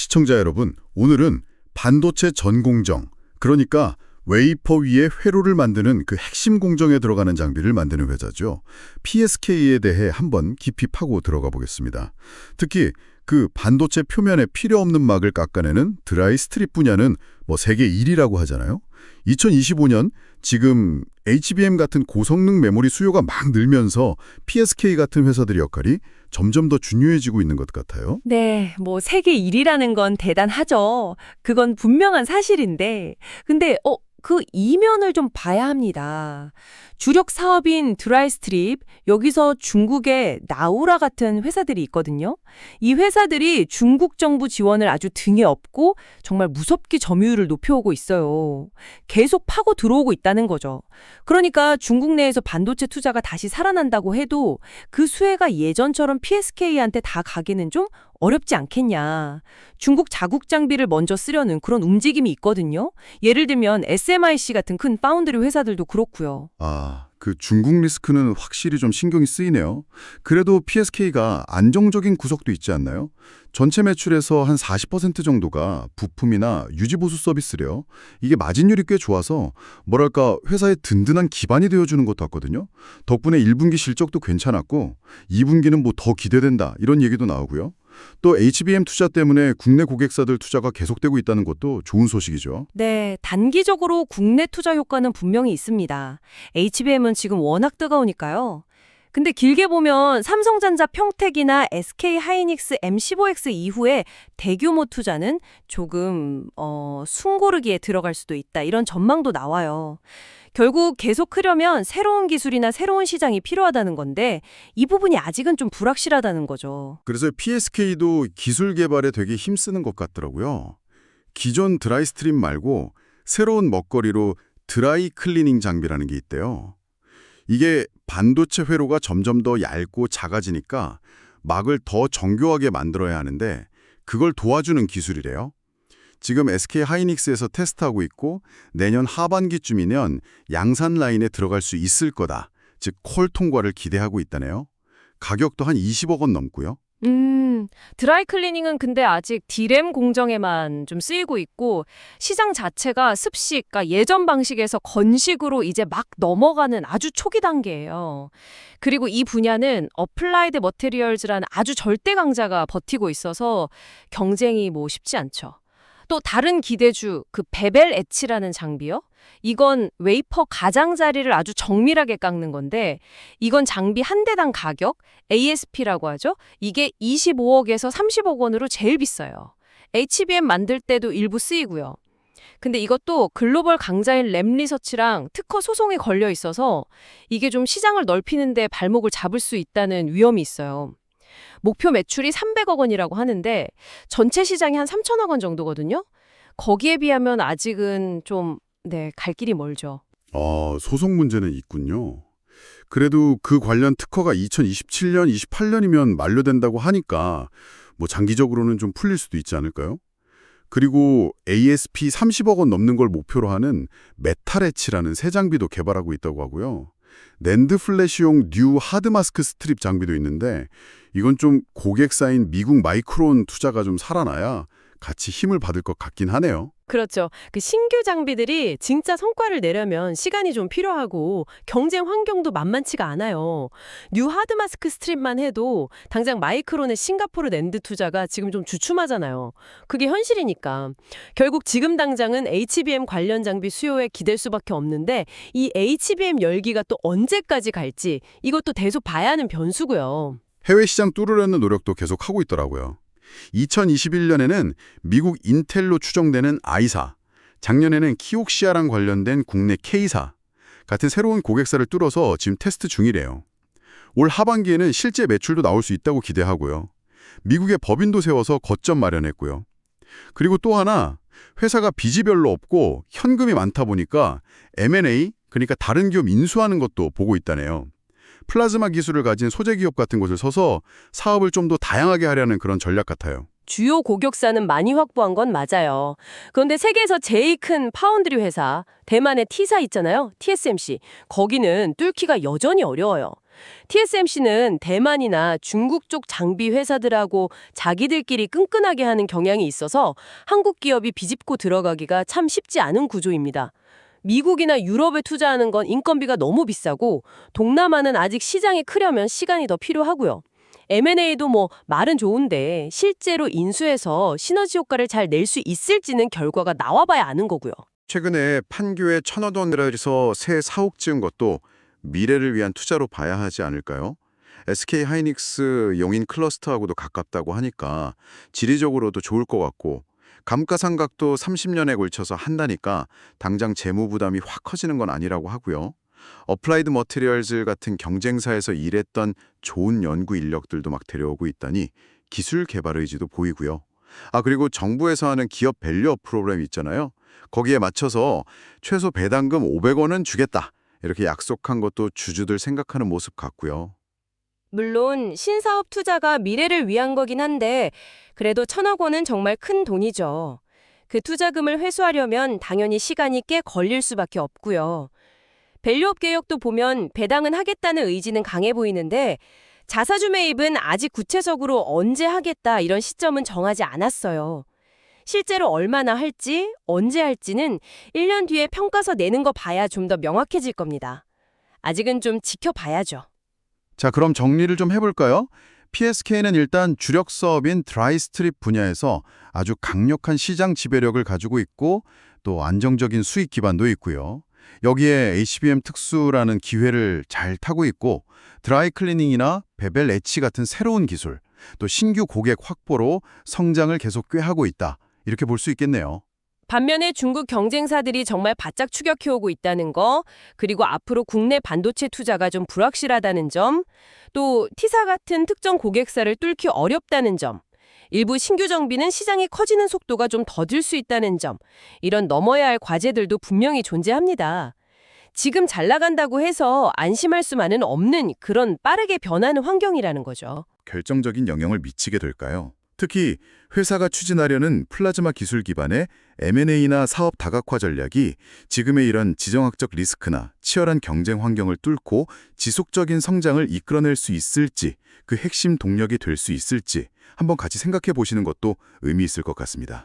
시청자 여러분, 오늘은 반도체 전 공정, 그러니까 웨이퍼 위에 회로를 만드는 그 핵심 공정에 들어가는 장비를 만드는 회사죠. PSK에 대해 한번 깊이 파고 들어가 보겠습니다. 특히 그 반도체 표면에 필요 없는 막을 깎아내는 드라이 스트립 분야는 세계 1위라고 하잖아요. 2025년 지금 HBM 같은 고성능 메모리 수요가 막 늘면서 PSK 같은 회사들의 역할이 점점 더 중요해지고 있는 것 같아요. 네, 세계 1위라는 건 대단하죠. 그건 분명한 사실인데. 근데 그 이면을 좀 봐야 합니다. 주력 사업인 드라이스트립, 여기서 중국의 나우라 같은 회사들이 있거든요. 이 회사들이 중국 정부 지원을 아주 등에 업고 정말 무섭게 점유율을 높여오고 있어요. 계속 파고 들어오고 있다는 거죠. 그러니까 중국 내에서 반도체 투자가 다시 살아난다고 해도 그 수혜가 예전처럼 PSK한테 다 가기는 좀 어렵지 않겠냐. 중국 자국 장비를 먼저 쓰려는 그런 움직임이 있거든요. 예를 들면 SMIC 같은 큰 파운드리 회사들도 그렇고요. 그 중국 리스크는 확실히 좀 신경이 쓰이네요. 그래도 PSK가 안정적인 구석도 있지 않나요? 전체 매출에서 한 40% 정도가 부품이나 유지보수 서비스래요. 이게 마진율이 꽤 좋아서 회사의 든든한 기반이 되어주는 것도 같거든요. 덕분에 1분기 실적도 괜찮았고 2분기는 더 기대된다 이런 얘기도 나오고요. 또 HBM 투자 때문에 국내 고객사들 투자가 계속되고 있다는 것도 좋은 소식이죠. 네, 단기적으로 국내 투자 효과는 분명히 있습니다. HBM은 지금 워낙 뜨거우니까요. 근데 길게 보면 삼성전자 평택이나 SK하이닉스 M15X 이후에 대규모 투자는 조금 숨고르기에 들어갈 수도 있다. 이런 전망도 나와요. 결국 계속 크려면 새로운 기술이나 새로운 시장이 필요하다는 건데 이 부분이 아직은 좀 불확실하다는 거죠. 그래서 PSK도 기술 개발에 되게 힘쓰는 것 같더라고요. 기존 드라이 스트림 말고 새로운 먹거리로 드라이 클리닝 장비라는 게 있대요. 이게 반도체 회로가 점점 더 얇고 작아지니까 막을 더 정교하게 만들어야 하는데 그걸 도와주는 기술이래요. 지금 SK하이닉스에서 테스트하고 있고 내년 하반기쯤이면 양산 라인에 들어갈 수 있을 거다. 즉 콜 통과를 기대하고 있다네요. 가격도 한 20억 원 넘고요. 드라이 클리닝은 근데 아직 D램 공정에만 좀 쓰이고 있고 시장 자체가 습식, 그러니까 예전 방식에서 건식으로 이제 막 넘어가는 아주 초기 단계예요. 그리고 이 분야는 어플라이드 머테리얼즈라는 아주 절대 강자가 버티고 있어서 경쟁이 쉽지 않죠. 또 다른 기대주, 그 베벨 엣치라는 장비요? 이건 웨이퍼 가장자리를 아주 정밀하게 깎는 건데 이건 장비 한 대당 가격, ASP라고 하죠. 이게 25억에서 30억 원으로 제일 비싸요. HBM 만들 때도 일부 쓰이고요. 근데 이것도 글로벌 강자인 램리서치랑 특허 소송에 걸려 있어서 이게 좀 시장을 넓히는데 발목을 잡을 수 있다는 위험이 있어요. 목표 매출이 300억 원이라고 하는데 전체 시장이 한 3천억 원 정도거든요. 거기에 비하면 아직은 좀 갈 길이 멀죠. 소송 문제는 있군요. 그래도 그 관련 특허가 2027년, 28년이면 만료된다고 하니까 장기적으로는 좀 풀릴 수도 있지 않을까요? 그리고 ASP 30억 원 넘는 걸 목표로 하는 메탈엣치라는 새 장비도 개발하고 있다고 하고요. 낸드 플래시용 뉴 하드마스크 스트립 장비도 있는데 이건 좀 고객사인 미국 마이크론 투자가 좀 살아나야 같이 힘을 받을 것 같긴 하네요. 그렇죠. 그 신규 장비들이 진짜 성과를 내려면 시간이 좀 필요하고 경쟁 환경도 만만치가 않아요. 뉴 하드마스크 스트립만 해도 당장 마이크론의 싱가포르 낸드 투자가 지금 좀 주춤하잖아요. 그게 현실이니까. 결국 지금 당장은 HBM 관련 장비 수요에 기댈 수밖에 없는데 이 HBM 열기가 또 언제까지 갈지 이것도 계속 봐야 하는 변수고요. 해외 시장 뚫으려는 노력도 계속 하고 있더라고요. 2021년에는 미국 인텔로 추정되는 I사, 작년에는 키옥시아랑 관련된 국내 K사 같은 새로운 고객사를 뚫어서 지금 테스트 중이래요. 올 하반기에는 실제 매출도 나올 수 있다고 기대하고요. 미국의 법인도 세워서 거점 마련했고요. 그리고 또 하나, 회사가 빚이 별로 없고 현금이 많다 보니까 M&A, 그러니까 다른 기업 인수하는 것도 보고 있다네요. 플라즈마 기술을 가진 소재 기업 같은 곳을 서서 사업을 좀 더 다양하게 하려는 그런 전략 같아요. 주요 고객사는 많이 확보한 건 맞아요. 그런데 세계에서 제일 큰 파운드리 회사, 대만의 T사 있잖아요. TSMC. 거기는 뚫기가 여전히 어려워요. TSMC는 대만이나 중국 쪽 장비 회사들하고 자기들끼리 끈끈하게 하는 경향이 있어서 한국 기업이 비집고 들어가기가 참 쉽지 않은 구조입니다. 미국이나 유럽에 투자하는 건 인건비가 너무 비싸고 동남아는 아직 시장이 크려면 시간이 더 필요하고요. M&A도 뭐 말은 좋은데 실제로 인수해서 시너지 효과를 잘 낼 수 있을지는 결과가 나와봐야 아는 거고요. 최근에 판교에 1,000억 원 들여서 새 사옥 지은 것도 미래를 위한 투자로 봐야 하지 않을까요? SK 하이닉스 용인 클러스터하고도 가깝다고 하니까 지리적으로도 좋을 것 같고 감가상각도 30년에 걸쳐서 한다니까 당장 재무 부담이 확 커지는 건 아니라고 하고요. 어플라이드 머티리얼즈 같은 경쟁사에서 일했던 좋은 연구 인력들도 막 데려오고 있다니 기술 개발 의지도 보이고요. 그리고 정부에서 하는 기업 밸류업 프로그램 있잖아요. 거기에 맞춰서 최소 배당금 500원은 주겠다. 이렇게 약속한 것도 주주들 생각하는 모습 같고요. 물론 신사업 투자가 미래를 위한 거긴 한데 그래도 1,000억 원은 정말 큰 돈이죠. 그 투자금을 회수하려면 당연히 시간이 꽤 걸릴 수밖에 없고요. 밸류업 개혁도 보면 배당은 하겠다는 의지는 강해 보이는데 자사주 매입은 아직 구체적으로 언제 하겠다 이런 시점은 정하지 않았어요. 실제로 얼마나 할지, 언제 할지는 1년 뒤에 평가서 내는 거 봐야 좀 더 명확해질 겁니다. 아직은 좀 지켜봐야죠. 자, 그럼 정리를 좀 해볼까요? PSK는 일단 주력 사업인 드라이스트립 분야에서 아주 강력한 시장 지배력을 가지고 있고 또 안정적인 수익 기반도 있고요. 여기에 HBM 특수라는 기회를 잘 타고 있고 드라이 클리닝이나 베벨 엣지 같은 새로운 기술, 또 신규 고객 확보로 성장을 계속 꾀하고 있다. 이렇게 볼 수 있겠네요. 반면에 중국 경쟁사들이 정말 바짝 추격해오고 있다는 거, 그리고 앞으로 국내 반도체 투자가 좀 불확실하다는 점, 또 T사 같은 특정 고객사를 뚫기 어렵다는 점, 일부 신규 정비는 시장이 커지는 속도가 좀 더딜 수 있다는 점, 이런 넘어야 할 과제들도 분명히 존재합니다. 지금 잘 나간다고 해서 안심할 수만은 없는 그런 빠르게 변하는 환경이라는 거죠. 결정적인 영향을 미치게 될까요? 특히 회사가 추진하려는 플라즈마 기술 기반의 M&A나 사업 다각화 전략이 지금의 이런 지정학적 리스크나 치열한 경쟁 환경을 뚫고 지속적인 성장을 이끌어낼 수 있을지, 그 핵심 동력이 될 수 있을지 한번 같이 생각해 보시는 것도 의미 있을 것 같습니다.